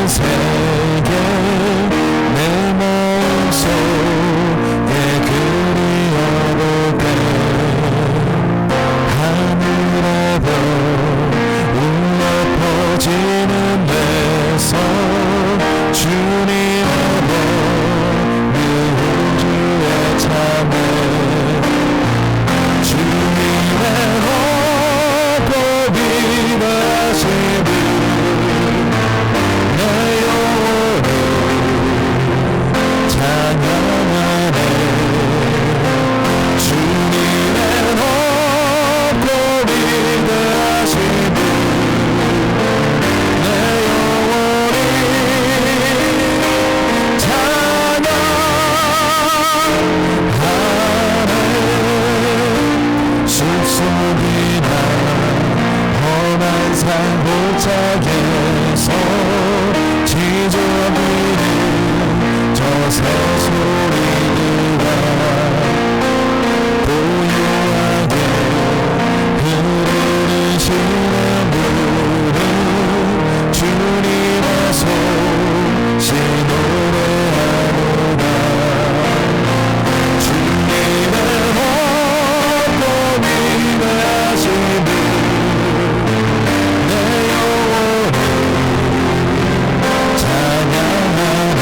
세계 내 마음속에 그리워볼 때 하늘의 별 울려 퍼지는 데서 주님의 그 우주의 참에 주님의 높고 위대하심을 내 영혼이 찬양하네. 주님의 높고 위대하심을 내 영혼이 찬양하네. 숲속이나 험한 산 골짜기에서 지저귀는 저 새소리들과 고요하게 흐르는 시냇물은 주님의 소식 노래하노라. 주님의 높고 위대하심을 내 영혼이 찬양하네.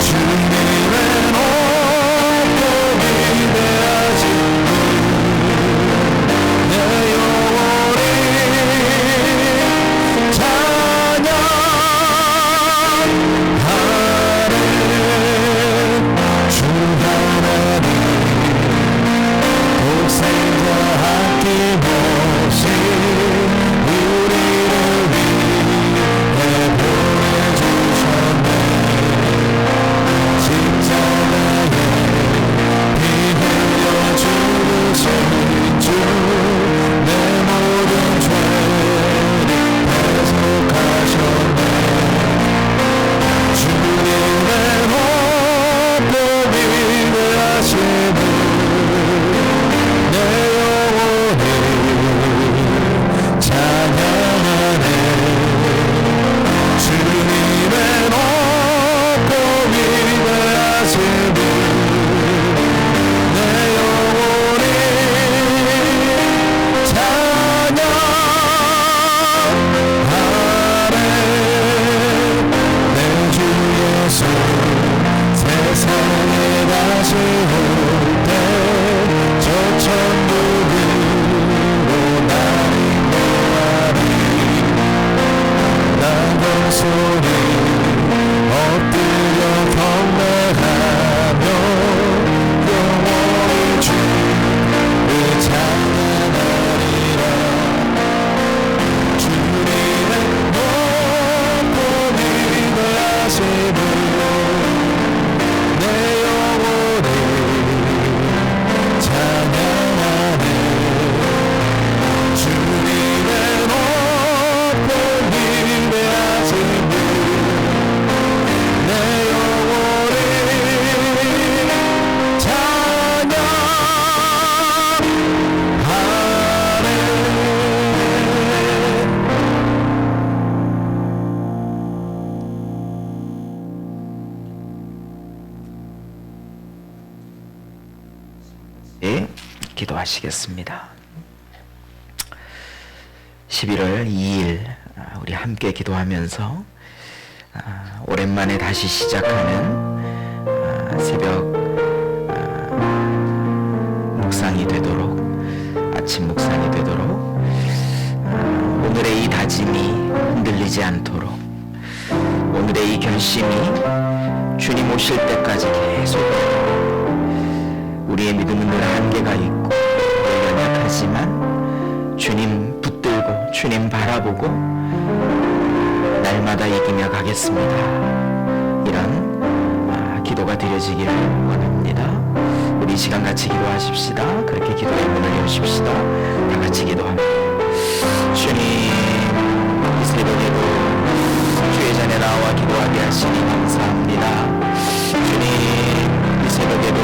주님의 높고 위대하심을 내 영혼이 찬양하네. 주 하나님 독생자 아낌없이 우리를 위해 보내주셨네. 십자가에 피 흘려 죽으신 주 내 모든 죄를 대속하셨네. 주님의 높고 위대하심을 내 영혼이 찬양하네. 주님의 높고 위대하심을 내 영혼이 찬양하네. 내 주 예수 세상에 다시 올 때 저 천국으로 날 인도하리. 나는 소리 엎드려 경배하며 영원히 주를 찬양하리라. 주님의 높고 위대하심을 내 영혼이 찬양하네. 주님의 높고 위대하심을 내 영혼이 찬양하네. 예, 기도하시겠습니다. 11월 2일 우리 함께 기도하면서 오랜만에 다시 시작하는 새벽 묵상이 되도록, 아침 묵상이 되도록 오늘의 이 다짐이 흔들리지 않도록, 오늘의 이 결심이 주님 오실 때까지 계속 우리의 믿음은 늘 한계가 있고 연약하지만 주님 붙들고 주님 바라보고 날마다 이기며 가겠습니다. 이런 기도가 드려지기를 원합니다. 우리 이 시간 같이 기도하십시다. 그렇게 기도의 문을 여십시다. 다 같이 기도합니다. 주님, 이 새벽에도 주의 전에 나와 기도하게 하시니 감사합니다. 주님, 이 새벽에도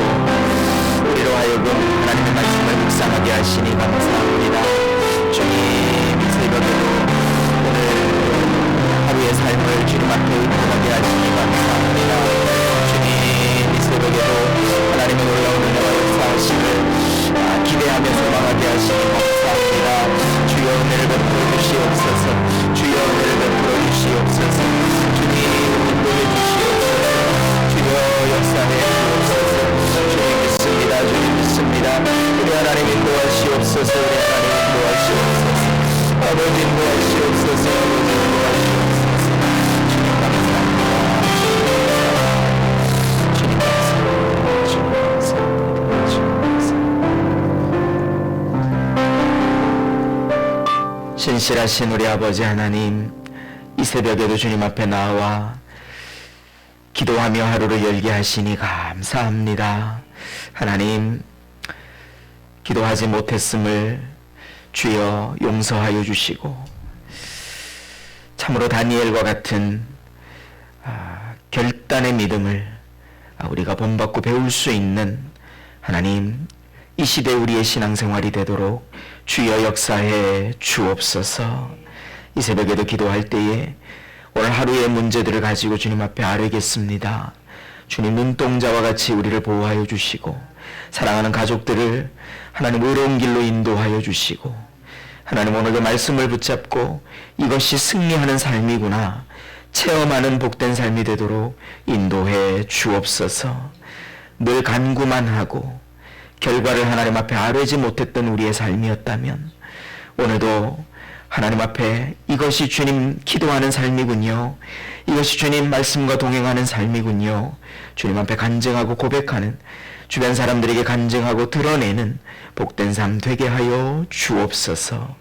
우리로 하여금 하나님의 말씀을 묵상하게 하시니 감사합니다. 주님, 이 새벽에도 오늘 하루의 삶을 주님 앞에 의탁하게 하시니 감사합니다. 주님, 이 새벽에도 하나님의 놀라운 은혜와 역사하심을 기대하며 소망하게 하시니 감사합니다. 주여 은혜를 베풀어 주시옵소서. 주여 은혜를 베풀어 주시옵소서. 주님 인도해 주시옵소서. 주여 역사해 주옵소서. 주님 믿습니다. 주님 믿습니다. 우리 하나님 인도하시옵소서. 우리 하나님 인도하시옵소서. 아버지 인도하시옵소서. 아버지 인도하시옵소서. 주님 감사합니다. 주님 감사합니다. 주님 감사합니다. 주님 감사합니다. 신실하신 우리 아버지 하나님, 이 새벽에도 주님 앞에 나와 기도하며 하루를 열게 하시니 감사합니다. 하나님, 기도하지 못했음을 주여 용서하여 주시고, 참으로 다니엘과 같은 결단의 믿음을 우리가 본받고 배울 수 있는 하나님, 이 시대 우리의 신앙생활이 되도록 주여 역사해 주옵소서. 이 새벽에도 기도할 때에 오늘 하루의 문제들을 가지고 주님 앞에 아뢰겠습니다. 주님, 눈동자와 같이 우리를 보호하여 주시고, 사랑하는 가족들을 하나님 의로운 길로 인도하여 주시고, 하나님 오늘도 말씀을 붙잡고 이것이 승리하는 삶이구나 체험하는 복된 삶이 되도록 인도해 주옵소서. 늘 간구만 하고 결과를 하나님 앞에 아뢰지 못했던 우리의 삶이었다면 오늘도 하나님 앞에 이것이 주님 기도하는 삶이군요, 이것이 주님 말씀과 동행하는 삶이군요, 주님 앞에 간증하고 고백하는, 주변 사람들에게 간증하고 드러내는 복된 삶 되게 하여 주옵소서.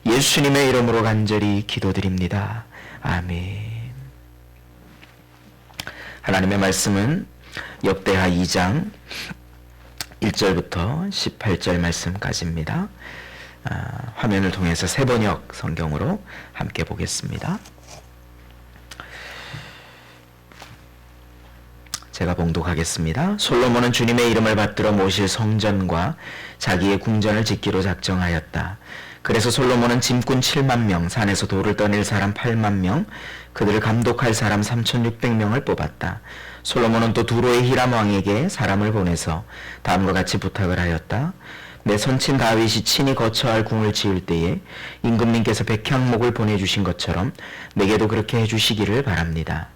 예수님의 이름으로 간절히 기도드립니다. 아멘. 하나님의 말씀은 역대하 2장 1절부터 18절 말씀까지입니다. 화면을 통해서 세번역 성경으로 함께 보겠습니다. 제가 봉독하겠습니다. 솔로몬은 주님의 이름을 받들어 모실 성전과 자기의 궁전을 짓기로 작정하였다. 그래서 솔로몬은 짐꾼 7만 명, 산에서 돌을 떠낼 사람 8만 명, 그들을 감독할 사람 3,600명을 뽑았다. 솔로몬은 또 두로의 히람 왕에게 사람을 보내서 다음과 같이 부탁을 하였다. 내 선친 다윗이 친히 거처할 궁을 지을 때에 임금님께서 백향목을 보내주신 것처럼 내게도 그렇게 해주시기를 바랍니다.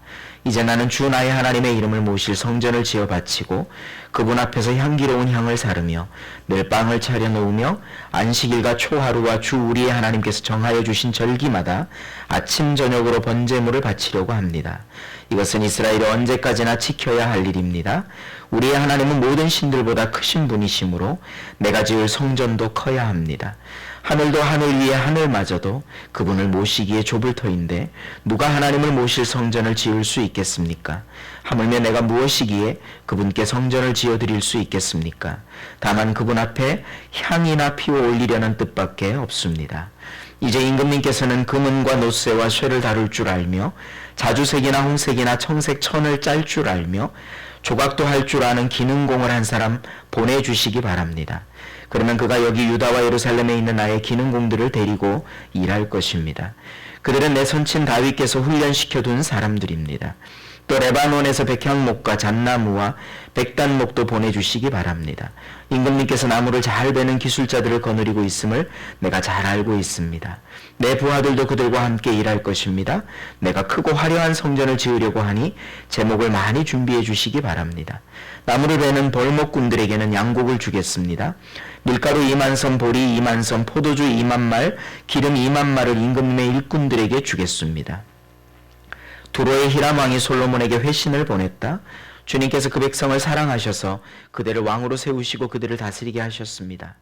이제 나는 주 나의 하나님의 이름을 모실 성전을 지어 바치고 그분 앞에서 향기로운 향을 사르며 늘 빵을 차려 놓으며 안식일과 초하루와 주 우리의 하나님께서 정하여 주신 절기마다 아침 저녁으로 번제물을 바치려고 합니다. 이것은 이스라엘이 언제까지나 지켜야 할 일입니다. 우리의 하나님은 모든 신들보다 크신 분이시므로 내가 지을 성전도 커야 합니다. 하늘도 하늘 위에 하늘마저도 그분을 모시기에 좁을 터인데 누가 하나님을 모실 성전을 지을 수 있겠습니까? 하물며 내가 무엇이기에 그분께 성전을 지어드릴 수 있겠습니까? 다만 그분 앞에 향이나 피워 올리려는 뜻밖에 없습니다. 이제 임금님께서는 금은과 노쇠와 쇠를 다룰 줄 알며 자주색이나 홍색이나 청색 천을 짤 줄 알며 조각도 할 줄 아는 기능공을 한 사람 보내주시기 바랍니다. 그러면 그가 여기 유다와 예루살렘에 있는 나의 기능공들을 데리고 일할 것입니다. 그들은 내 선친 다윗께서 훈련시켜둔 사람들입니다. 또 레바논에서 백향목과 잣나무와 백단목도 보내주시기 바랍니다. 임금님께서 나무를 잘 베는 기술자들을 거느리고 있음을 내가 잘 알고 있습니다. 내 부하들도 그들과 함께 일할 것입니다. 내가 크고 화려한 성전을 지으려고 하니 제목을 많이 준비해 주시기 바랍니다. 나무를 베는 벌목꾼들에게는 양곡을 주겠습니다. 밀가루 2만 선, 보리 2만 선, 포도주 2만 말, 기름 2만 말을 임금님의 일꾼들에게 주겠습니다. 두로의 히람 왕이 솔로몬에게 회신을 보냈다. 주님께서 그 백성을 사랑하셔서 그들을 왕으로 세우시고 그들을 다스리게 하셨습니다.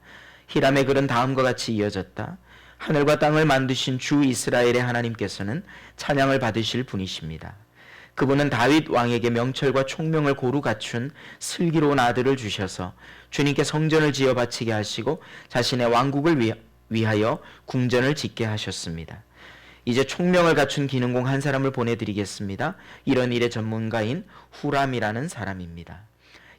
히람의 글은 다음과 같이 이어졌다. 하늘과 땅을 만드신 주 이스라엘의 하나님께서는 찬양을 받으실 분이십니다. 그분은 다윗 왕에게 명철과 총명을 고루 갖춘 슬기로운 아들을 주셔서 주님께 성전을 지어 바치게 하시고 자신의 왕국을 위하여 궁전을 짓게 하셨습니다. 이제 총명을 갖춘 기능공 한 사람을 보내드리겠습니다. 이런 일의 전문가인 후람이라는 사람입니다.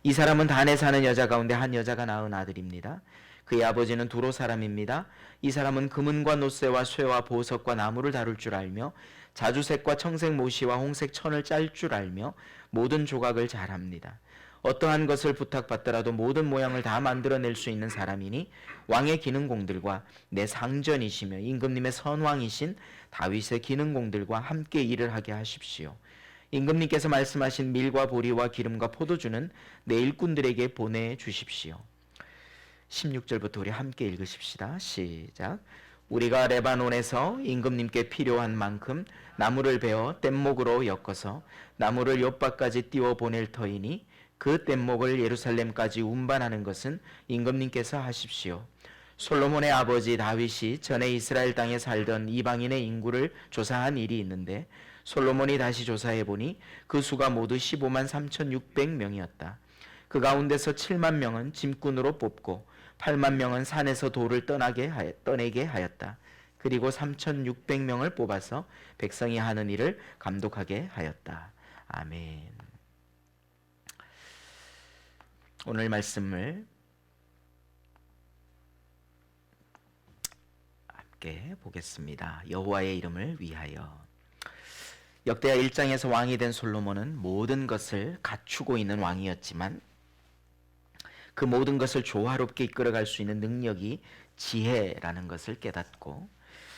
이 사람은 단에 사는 여자 가운데 한 여자가 낳은 아들입니다. 그의 아버지는 두로 사람입니다. 이 사람은 금은과 노쇠와 쇠와 보석과 나무를 다룰 줄 알며 자주색과 청색 모시와 홍색 천을 짤 줄 알며 모든 조각을 잘합니다. 어떠한 것을 부탁받더라도 모든 모양을 다 만들어낼 수 있는 사람이니 왕의 기능공들과 내 상전이시며 임금님의 선왕이신 다윗의 기능공들과 함께 일을 하게 하십시오. 임금님께서 말씀하신 밀과 보리와 기름과 포도주는 내 일꾼들에게 보내주십시오. 16절부터 우리 함께 읽으십시다. 시작. 우리가 레바논에서 임금님께 필요한 만큼 나무를 베어 뗏목으로 엮어서 나무를 욥바까지 띄워 보낼 터이니 그 뗏목을 예루살렘까지 운반하는 것은 임금님께서 하십시오. 솔로몬의 아버지 다윗이 전에 이스라엘 땅에 살던 이방인의 인구를 조사한 일이 있는데 솔로몬이 다시 조사해 보니 그 수가 모두 15만 3,600명이었다. 그 가운데서 7만 명은 짐꾼으로 뽑고 8만 명은 산에서 돌을 떠내게 하였다. 그리고 3,600명을 뽑아서 백성이 하는 일을 감독하게 하였다. 아멘. 오늘 말씀을 함께 보겠습니다. 여호와의 이름을 위하여. 역대하 1장에서 왕이 된 솔로몬은 모든 것을 갖추고 있는 왕이었지만 그 모든 것을 조화롭게 이끌어갈 수 있는 능력이 지혜라는 것을 깨닫고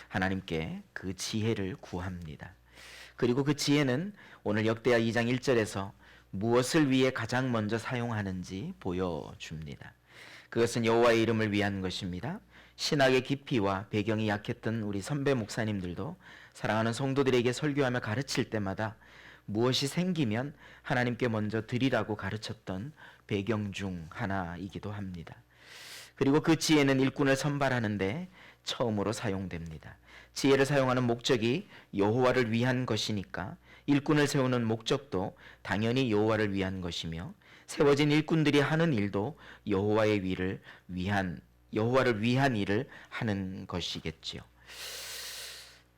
하나님께 그 지혜를 구합니다. 그리고 그 지혜는 오늘 역대하 2장 1절에서 무엇을 위해 가장 먼저 사용하는지 보여줍니다. 그것은 여호와의 이름을 위한 것입니다. 신학의 깊이와 배경이 약했던 우리 선배 목사님들도 사랑하는 성도들에게 설교하며 가르칠 때마다 무엇이 생기면 하나님께 먼저 드리라고 가르쳤던 배경 중 하나이기도 합니다. 그리고 그 지혜는 일꾼을 선발하는데 처음으로 사용됩니다. 지혜를 사용하는 목적이 여호와를 위한 것이니까 일꾼을 세우는 목적도 당연히 여호와를 위한 것이며 세워진 일꾼들이 하는 일도 여호와를 위한 일을 하는 것이겠지요.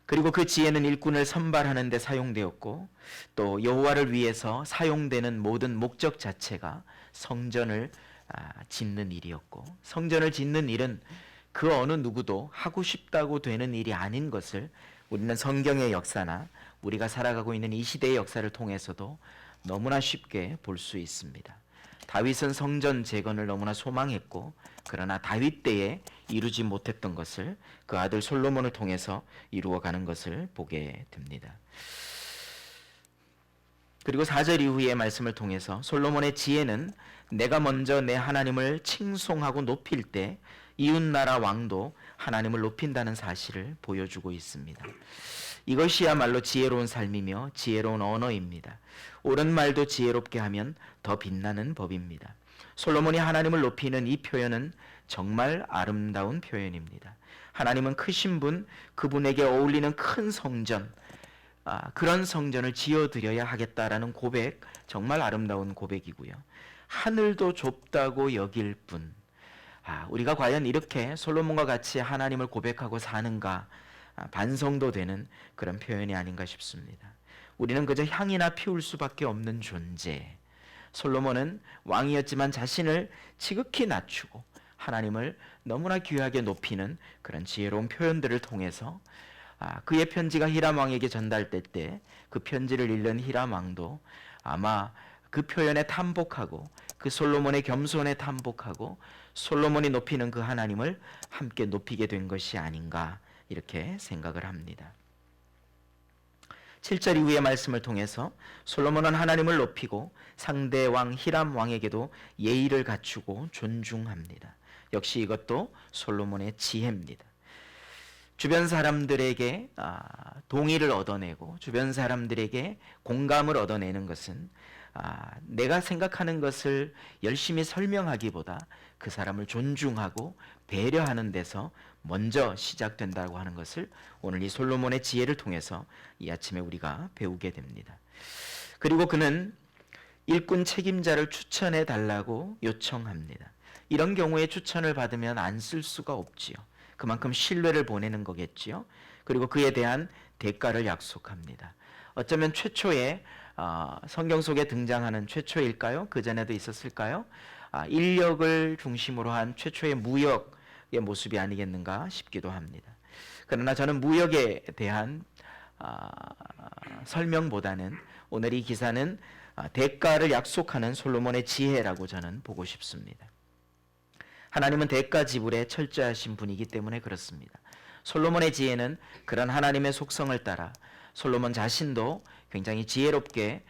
그리고 그 지혜는 일꾼을 선발하는 데 사용되었고 또 여호와를 위해서 사용되는 모든 목적 자체가 성전을 짓는 일이었고 성전을 짓는 일은 그 어느 누구도 하고 싶다고 되는 일이 아닌 것을 우리는 성경의 역사나 우리가 살아가고 있는 이 시대의 역사를 통해서도 너무나 쉽게 볼 수 있습니다. 다윗은 성전 재건을 너무나 소망했고 그러나 다윗 때에 이루지 못했던 것을 그 아들 솔로몬을 통해서 이루어가는 것을 보게 됩니다. 그리고 4절 이후의 말씀을 통해서 솔로몬의 지혜는 내가 먼저 내 하나님을 칭송하고 높일 때 이웃나라 왕도 하나님을 높인다는 사실을 보여주고 있습니다. 이것이야말로 지혜로운 삶이며 지혜로운 언어입니다. 옳은 말도 지혜롭게 하면 더 빛나는 법입니다. 솔로몬이 하나님을 높이는 이 표현은 정말 아름다운 표현입니다. 하나님은 크신 분, 그분에게 어울리는 큰 성전, 그런 성전을 지어드려야 하겠다라는 고백, 정말 아름다운 고백이고요. 하늘도 좁다고 여길 뿐. 우리가 과연 이렇게 솔로몬과 같이 하나님을 고백하고 사는가, 반성도 되는 그런 표현이 아닌가 싶습니다. 우리는 그저 향이나 피울 수밖에 없는 존재. 솔로몬은 왕이었지만 자신을 지극히 낮추고 하나님을 너무나 귀하게 높이는 그런 지혜로운 표현들을 통해서 그의 편지가 히람 왕에게 전달될 때 그 편지를 읽는 히람 왕도 아마 그 표현에 탐복하고 그 솔로몬의 겸손에 탐복하고 솔로몬이 높이는 그 하나님을 함께 높이게 된 것이 아닌가 이렇게 생각을 합니다. 7절 이후의 말씀을 통해서 솔로몬은 하나님을 높이고 상대 왕 히람 왕에게도 예의를 갖추고 존중합니다. 역시 이것도 솔로몬의 지혜입니다. 주변 사람들에게 동의를 얻어내고 주변 사람들에게 공감을 얻어내는 것은 내가 생각하는 것을 열심히 설명하기보다 그 사람을 존중하고 배려하는 데서 먼저 시작된다고 하는 것을 오늘 이 솔로몬의 지혜를 통해서 이 아침에 우리가 배우게 됩니다. 그리고 그는 일꾼 책임자를 추천해 달라고 요청합니다. 이런 경우에 추천을 받으면 안 쓸 수가 없지요. 그만큼 신뢰를 보내는 거겠지요. 그리고 그에 대한 대가를 약속합니다. 어쩌면 최초의 성경 속에 등장하는 최초일까요? 그 전에도 있었을까요? 인력을 중심으로 한 최초의 무역의 모습이 아니겠는가 싶기도 합니다. 그러나 저는 무역에 대한 설명보다는 오늘 이 기사는 대가를 약속하는 솔로몬의 지혜라고 저는 보고 싶습니다. 하나님은 대가 지불에 철저하신 분이기 때문에 그렇습니다. 솔로몬의 지혜는 그런 하나님의 속성을 따라 솔로몬 자신도 굉장히 지혜롭게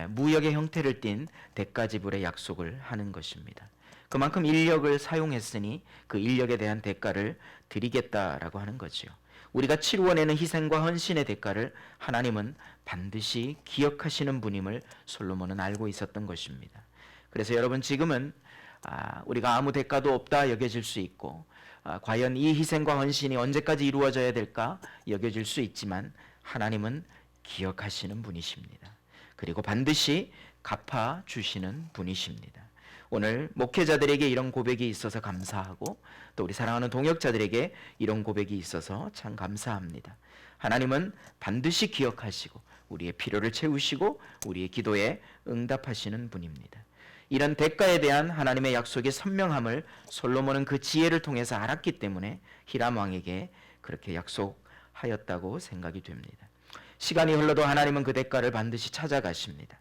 무역의 형태를 띤 대가 지불의 약속을 하는 것입니다. 그만큼 인력을 사용했으니 그 인력에 대한 대가를 드리겠다라고 하는 거지요. 우리가 치루어내는 희생과 헌신의 대가를 하나님은 반드시 기억하시는 분임을 솔로몬은 알고 있었던 것입니다. 그래서 여러분, 지금은 우리가 아무 대가도 없다 여겨질 수 있고, 과연 이 희생과 헌신이 언제까지 이루어져야 될까 여겨질 수 있지만, 하나님은 기억하시는 분이십니다. 그리고 반드시 갚아주시는 분이십니다. 오늘 목회자들에게 이런 고백이 있어서 감사하고, 또 우리 사랑하는 동역자들에게 이런 고백이 있어서 참 감사합니다. 하나님은 반드시 기억하시고 우리의 필요를 채우시고 우리의 기도에 응답하시는 분입니다. 이런 대가에 대한 하나님의 약속의 선명함을 솔로몬은 그 지혜를 통해서 알았기 때문에 히람 왕에게 그렇게 약속하였다고 생각이 됩니다. 시간이 흘러도 하나님은 그 대가를 반드시 찾아가십니다.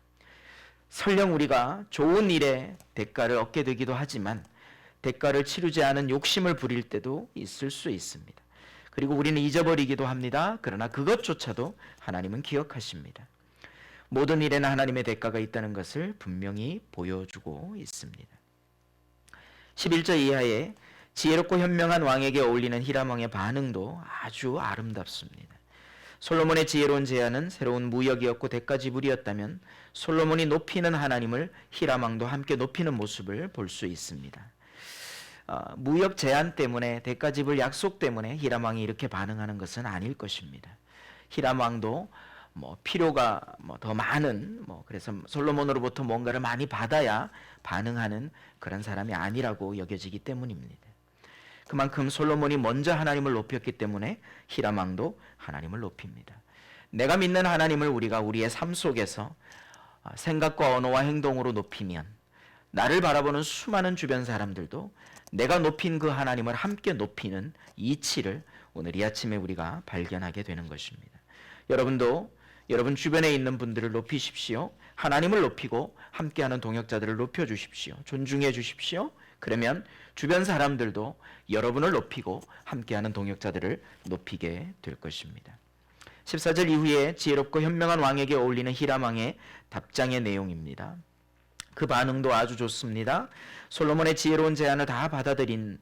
설령 우리가 좋은 일에 대가를 얻게 되기도 하지만 대가를 치르지 않은 욕심을 부릴 때도 있을 수 있습니다. 그리고 우리는 잊어버리기도 합니다. 그러나 그것조차도 하나님은 기억하십니다. 모든 일에는 하나님의 대가가 있다는 것을 분명히 보여주고 있습니다. 11절 이하에 지혜롭고 현명한 왕에게 어울리는 히람 왕의 반응도 아주 아름답습니다. 솔로몬의 지혜로운 제안은 새로운 무역이었고 대가 지불이었다면 솔로몬이 높이는 하나님을 히람 왕도 함께 높이는 모습을 볼 수 있습니다. 무역 제안 때문에, 대가 지불 약속 때문에 히람 왕이 이렇게 반응하는 것은 아닐 것입니다. 히람 왕도 필요가 더 많은, 그래서 솔로몬으로부터 뭔가를 많이 받아야 반응하는 그런 사람이 아니라고 여겨지기 때문입니다. 그만큼 솔로몬이 먼저 하나님을 높였기 때문에 히람 왕도 하나님을 높입니다. 내가 믿는 하나님을 우리가 우리의 삶 속에서 생각과 언어와 행동으로 높이면 나를 바라보는 수많은 주변 사람들도 내가 높인 그 하나님을 함께 높이는 이치를 오늘 이 아침에 우리가 발견하게 되는 것입니다. 여러분도 여러분 주변에 있는 분들을 높이십시오. 하나님을 높이고 함께하는 동역자들을 높여주십시오. 존중해 주십시오. 그러면 주변 사람들도 여러분을 높이고 함께하는 동역자들을 높이게 될 것입니다. 14절 이후에 지혜롭고 현명한 왕에게 어울리는 히람 왕의 답장의 내용입니다. 그 반응도 아주 좋습니다. 솔로몬의 지혜로운 제안을 다 받아들이는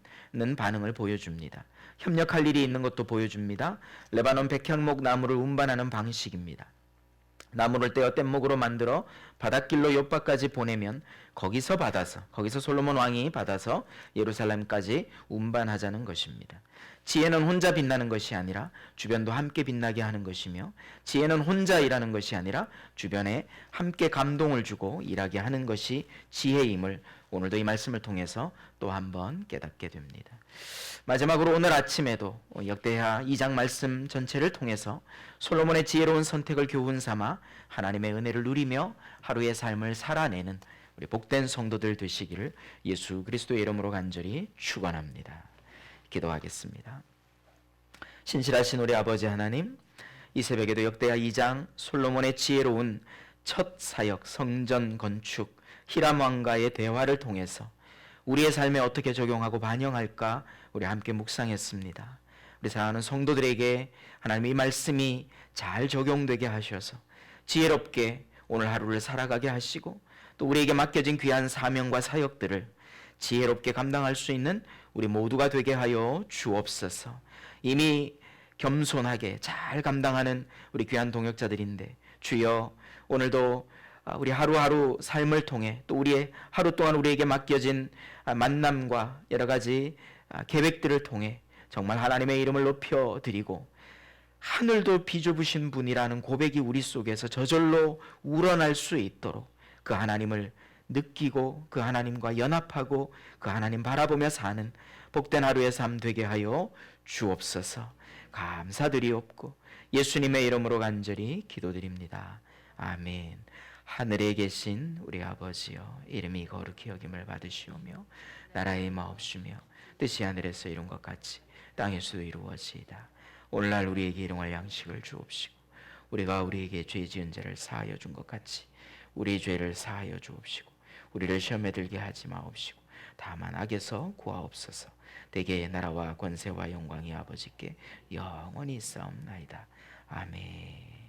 반응을 보여줍니다. 협력할 일이 있는 것도 보여줍니다. 레바논 백향목 나무를 운반하는 방식입니다. 나무를 떼어 뗏목으로 만들어 바닷길로 욥바까지 보내면 거기서 솔로몬 왕이 받아서 예루살렘까지 운반하자는 것입니다. 지혜는 혼자 빛나는 것이 아니라 주변도 함께 빛나게 하는 것이며, 지혜는 혼자 일하는 것이 아니라 주변에 함께 감동을 주고 일하게 하는 것이 지혜임을 오늘도 이 말씀을 통해서 또 한번 깨닫게 됩니다. 마지막으로 오늘 아침에도 역대하 2장 말씀 전체를 통해서 솔로몬의 지혜로운 선택을 교훈 삼아 하나님의 은혜를 누리며 하루의 삶을 살아내는 우리 복된 성도들 되시기를 예수 그리스도의 이름으로 간절히 축원합니다. 기도하겠습니다. 신실하신 우리 아버지 하나님, 이 새벽에도 역대하 2장 솔로몬의 지혜로운 첫 사역 성전 건축 히람 왕과의 대화를 통해서 우리의 삶에 어떻게 적용하고 반영할까 우리 함께 묵상했습니다. 우리 사랑하는 성도들에게 하나님 이 말씀이 잘 적용되게 하셔서 지혜롭게 오늘 하루를 살아가게 하시고, 또 우리에게 맡겨진 귀한 사명과 사역들을 지혜롭게 감당할 수 있는 우리 모두가 되게 하여 주옵소서. 이미 겸손하게 잘 감당하는 우리 귀한 동역자들인데 주여, 오늘도 우리 하루하루 삶을 통해 또 우리의 하루 동안 우리에게 맡겨진 만남과 여러 가지 계획들을 통해 정말 하나님의 이름을 높여드리고 하늘도 비좁으신 분이라는 고백이 우리 속에서 저절로 우러날 수 있도록 그 하나님을 느끼고 그 하나님과 연합하고 그 하나님 바라보며 사는 복된 하루의 삶 되게 하여 주옵소서. 감사드리옵고 예수님의 이름으로 간절히 기도드립니다. 아멘. 하늘에 계신 우리 아버지여, 이름이 거룩히 여김을 받으시오며 나라의 마옵시며 뜻이 하늘에서 이룬 것 같이 땅에서도 이루어지이다. 오늘날 우리에게 일용할 양식을 주옵시고 우리가 우리에게 죄 지은 자를 사하여 준 것 같이 우리 죄를 사하여 주옵시고 우리를 시험에 들게 하지 마옵시고 다만 악에서 구하옵소서. 대개의 나라와 권세와 영광이 아버지께 영원히 있사옵나이다. 아멘.